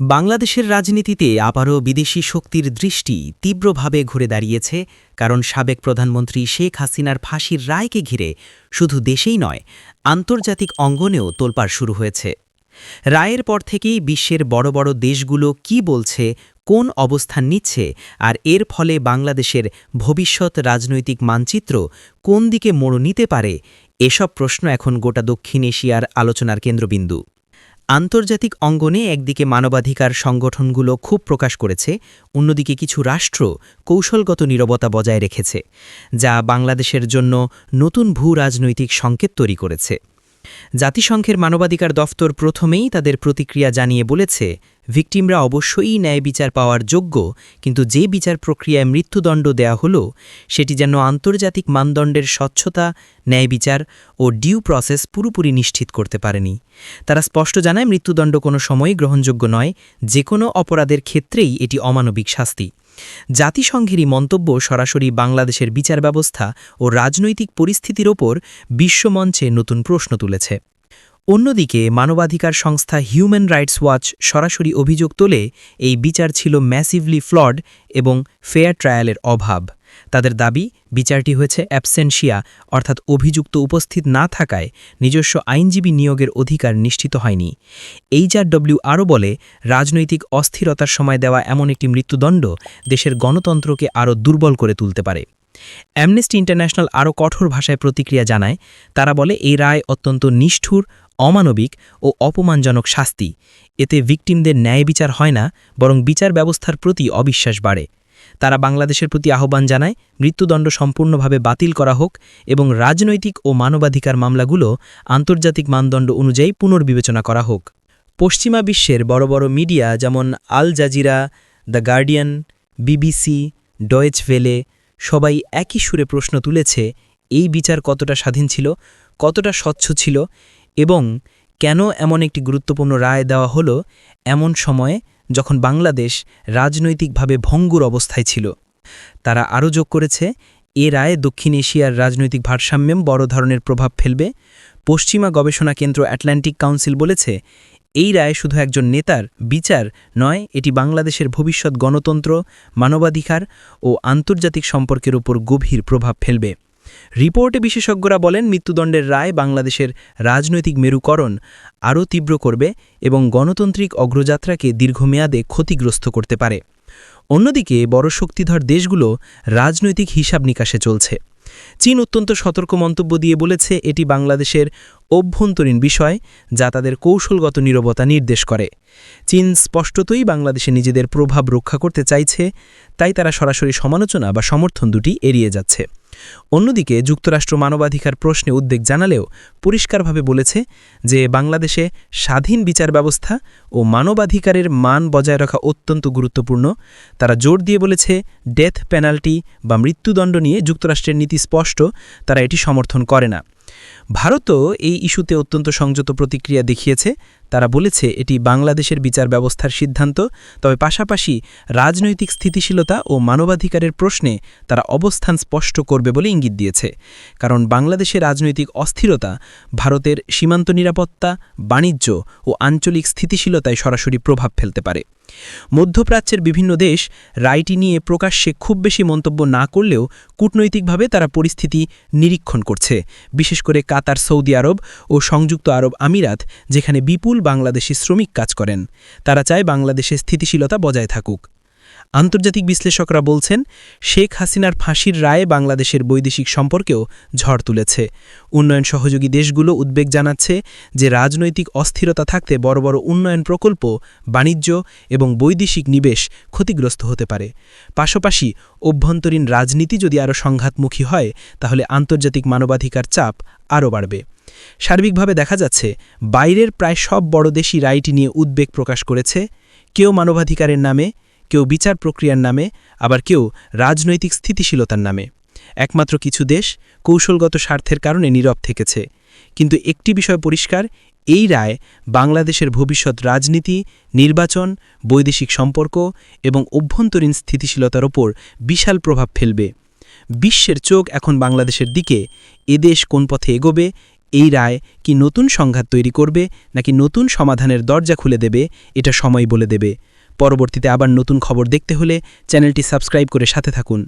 বাংলাদেশের রাজনীতিতে আবারও বিদেশি শক্তির দৃষ্টি তীব্রভাবে ঘুরে দাঁড়িয়েছে, কারণ সাবেক প্রধানমন্ত্রী শেখ হাসিনার ফাঁসির রায়কে ঘিরে শুধু দেশেই নয়, আন্তর্জাতিক অঙ্গনেও তোলপাড় শুরু হয়েছে। রায়ের পর থেকেই বিশ্বের বড় বড় দেশগুলো কি বলছে, কোন অবস্থান নিচ্ছে, আর এর ফলে বাংলাদেশের ভবিষ্যৎ রাজনৈতিক মানচিত্র কোন দিকে মোড় নিতে পারে, এসব প্রশ্ন এখন গোটা দক্ষিণ এশিয়ার আলোচনার কেন্দ্রবিন্দু। আন্তর্জাতিক অঙ্গনে একদিকে মানবাধিকার সংগঠনগুলো ক্ষোভ প্রকাশ করেছে, অন্যদিকে কিছু রাষ্ট্র কৌশলগত নীরবতা বজায় রেখেছে, যা বাংলাদেশের জন্য নতুন ভূ-রাজনৈতিক সংকেত তৈরি করেছে। জাতিসংঘের মানবাধিকার দফতর প্রথমেই তাদের প্রতিক্রিয়া জানিয়ে বলেছে, ভিকটিমরা অবশ্যই ন্যায় বিচার পাওয়ার যোগ্য, কিন্তু যে বিচার প্রক্রিয়ায় মৃত্যুদণ্ড দেয়া হলো সেটি যেন আন্তর্জাতিক মানদণ্ডের স্বচ্ছতা, ন্যায় বিচার ও ডিউ প্রসেস পুরোপুরি নিশ্চিত করতে পারেনি। তারা স্পষ্ট জানায়, মৃত্যুদণ্ড কোনো সময়ই গ্রহণযোগ্য নয়, যে কোনো অপরাধের ক্ষেত্রেই এটি অমানবিক শাস্তি। জাতিসংঘেরই মন্তব্য সরাসরি বাংলাদেশের বিচার ব্যবস্থা ও রাজনৈতিক পরিস্থিতির ওপর বিশ্বমঞ্চে নতুন প্রশ্ন তুলেছে। অন্যদিকে মানবাধিকার সংস্থা হিউম্যান রাইটস ওয়াচ সরাসরি অভিযোগ তোলে, এই বিচার ছিল ম্যাসিভলি ফ্লড এবং ফেয়ার ট্রায়ালের অভাব। তাদের দাবি, বিচারটি হয়েছে অ্যাবসেন্সিয়া, অর্থাৎ অভিযুক্ত উপস্থিত না থাকায় নিজস্ব আইনজীবী নিয়োগের অধিকার নিশ্চিত হয়নি। HRW আরও বলে, রাজনৈতিক অস্থিরতার সময় দেওয়া এমন একটি মৃত্যুদণ্ড দেশের গণতন্ত্রকে আরও দুর্বল করে তুলতে পারে। অ্যামনেস্টি ইন্টারন্যাশনাল আরও কঠোর ভাষায় প্রতিক্রিয়া জানায়। তারা বলে, এই রায় অত্যন্ত নিষ্ঠুর, অমানবিক ও অপমানজনক শাস্তি। এতে ভিকটিমদের ন্যায় বিচার হয় না, বরং বিচার ব্যবস্থার প্রতি অবিশ্বাস বাড়ে। তারা বাংলাদেশের প্রতি আহ্বান জানায়, মৃত্যুদণ্ড সম্পূর্ণভাবে বাতিল করা হোক এবং রাজনৈতিক ও মানবাধিকার মামলাগুলো আন্তর্জাতিক মানদণ্ড অনুযায়ী পুনর্বিবেচনা করা হোক। পশ্চিমা বিশ্বের বড় বড় মিডিয়া যেমন Al Jazeera, the Guardian, BBC, Deutsche Welle সবাই একই সুরে প্রশ্ন তুলেছে, এই বিচার কতটা স্বাধীন ছিল, কতটা স্বচ্ছ ছিল এবং কেন এমন একটি গুরুত্বপূর্ণ রায় দেওয়া হলো এমন সময়ে যখন বাংলাদেশ রাজনৈতিকভাবে ভঙ্গুর অবস্থায় ছিল। তারা আরও যোগ করেছে, এ রায়ে দক্ষিণ এশিয়ার রাজনৈতিক ভারসাম্যে বড় ধরনের প্রভাব ফেলবে। পশ্চিমা গবেষণা কেন্দ্র অ্যাটলান্টিক কাউন্সিল বলেছে, এই রায় শুধু একজন নেতার বিচার নয়, এটি বাংলাদেশের ভবিষ্যৎ গণতন্ত্র, মানবাধিকার ও আন্তর্জাতিক সম্পর্কের উপর গভীর প্রভাব ফেলবে। রিপোর্টে বিশেষজ্ঞরা বলেন, মৃত্যুদণ্ডের রায় বাংলাদেশের রাজনৈতিক মেরুকরণ আরও তীব্র করবে এবং গণতান্ত্রিক অগ্রযাত্রাকে দীর্ঘমেয়াদে ক্ষতিগ্রস্ত করতে পারে। অন্যদিকে বড় শক্তিধর দেশগুলো রাজনৈতিক হিসাব নিকাশে চলছে। চীন অত্যন্ত সতর্ক মন্তব্য দিয়ে বলেছে, এটি বাংলাদেশের অভ্যন্তরীণ বিষয়, যা তাদের কৌশলগত নীরবতা নির্দেশ করে। চীন স্পষ্টতই বাংলাদেশে নিজেদের প্রভাব রক্ষা করতে চাইছে, তাই তারা সরাসরি সমালোচনা বা সমর্থন দুটি এড়িয়ে যাচ্ছে। অন্যদিকে যুক্তরাষ্ট্র মানবাধিকার প্রশ্নে উদ্বেগ জানালেও পরিষ্কারভাবে বলেছে যে বাংলাদেশে স্বাধীন বিচার ব্যবস্থা ও মানবাধিকারের মান বজায় রাখা অত্যন্ত গুরুত্বপূর্ণ। তারা জোর দিয়ে বলেছে, ডেথ পেনাল্টি বা মৃত্যুদণ্ড নিয়ে যুক্তরাষ্ট্রের নীতি স্পষ্ট, তারা এটি সমর্থন করে না। ভারতও এই ইস্যুতে অত্যন্ত সংযত প্রতিক্রিয়া দেখিয়েছে। তারা বলেছে, এটি বাংলাদেশের বিচার ব্যবস্থার সিদ্ধান্ত, তবে পাশাপাশি রাজনৈতিক স্থিতিশীলতা ও মানবাধিকারের প্রশ্নে তারা অবস্থান স্পষ্ট করবে বলে ইঙ্গিত দিয়েছে। কারণ বাংলাদেশের রাজনৈতিক অস্থিরতা ভারতের সীমান্ত নিরাপত্তা, বাণিজ্য ও আঞ্চলিক স্থিতিশীলতায় সরাসরি প্রভাব ফেলতে পারে। মধ্যপ্রাচ্যের বিভিন্ন দেশ রায়টি নিয়ে প্রকাশ্যে খুব বেশি মন্তব্য না করলেও কূটনৈতিকভাবে তারা পরিস্থিতি নিরীক্ষণ করছে, বিশেষ করে কাতার, সৌদি আরব ও সংযুক্ত আরব আমিরাত, যেখানে বিপুল বাংলাদেশি শ্রমিক কাজ করেন। তারা চায় বাংলাদেশের স্থিতিশীলতা বজায় থাকুক। আন্তর্জাতিক বিশ্লেষকরা বলছেন, শেখ হাসিনার ফাঁসির রায়ে বাংলাদেশের বৈদেশিক সম্পর্কেও ঝড় তুলেছে। উন্নয়ন সহযোগী দেশগুলো উদ্বেগ জানাচ্ছে যে রাজনৈতিক অস্থিরতা থাকতে বড় বড় উন্নয়ন প্রকল্প, বাণিজ্য এবং বৈদেশিক নিবেশ ক্ষতিগ্রস্ত হতে পারে। পাশাপাশি অভ্যন্তরীণ রাজনীতি যদি আরও সংঘাতমুখী হয়, তাহলে আন্তর্জাতিক মানবাধিকার চাপ আরও বাড়বে। সার্বিকভাবে দেখা যাচ্ছে, বাইরের প্রায় সব বড় দেশই রায়টি নিয়ে উদ্বেগ প্রকাশ করেছে, কেউ মানবাধিকারের নামে, কেউ বিচার প্রক্রিয়ার নামে, আবার কেউ রাজনৈতিক স্থিতিশীলতার নামে। একমাত্র কিছু দেশ কৌশলগত স্বার্থের কারণে নীরব থেকেছে। কিন্তু একটি বিষয় পরিষ্কার, এই রায় বাংলাদেশের ভবিষ্যৎ রাজনীতি, নির্বাচন, বৈদেশিক সম্পর্ক এবং অভ্যন্তরীণ স্থিতিশীলতার ওপর বিশাল প্রভাব ফেলবে। বিশ্বের চোখ এখন বাংলাদেশের দিকে। এদেশ কোন পথে এগোবে, এই রায় কি নতুন সংঘাত তৈরি করবে নাকি নতুন সমাধানের দরজা খুলে দেবে এটা সময় বলে দেবে। পরবর্তীতে আবার নতুন খবর দেখতে হলে চ্যানেলটি সাবস্ক্রাইব করে সাথে থাকুন।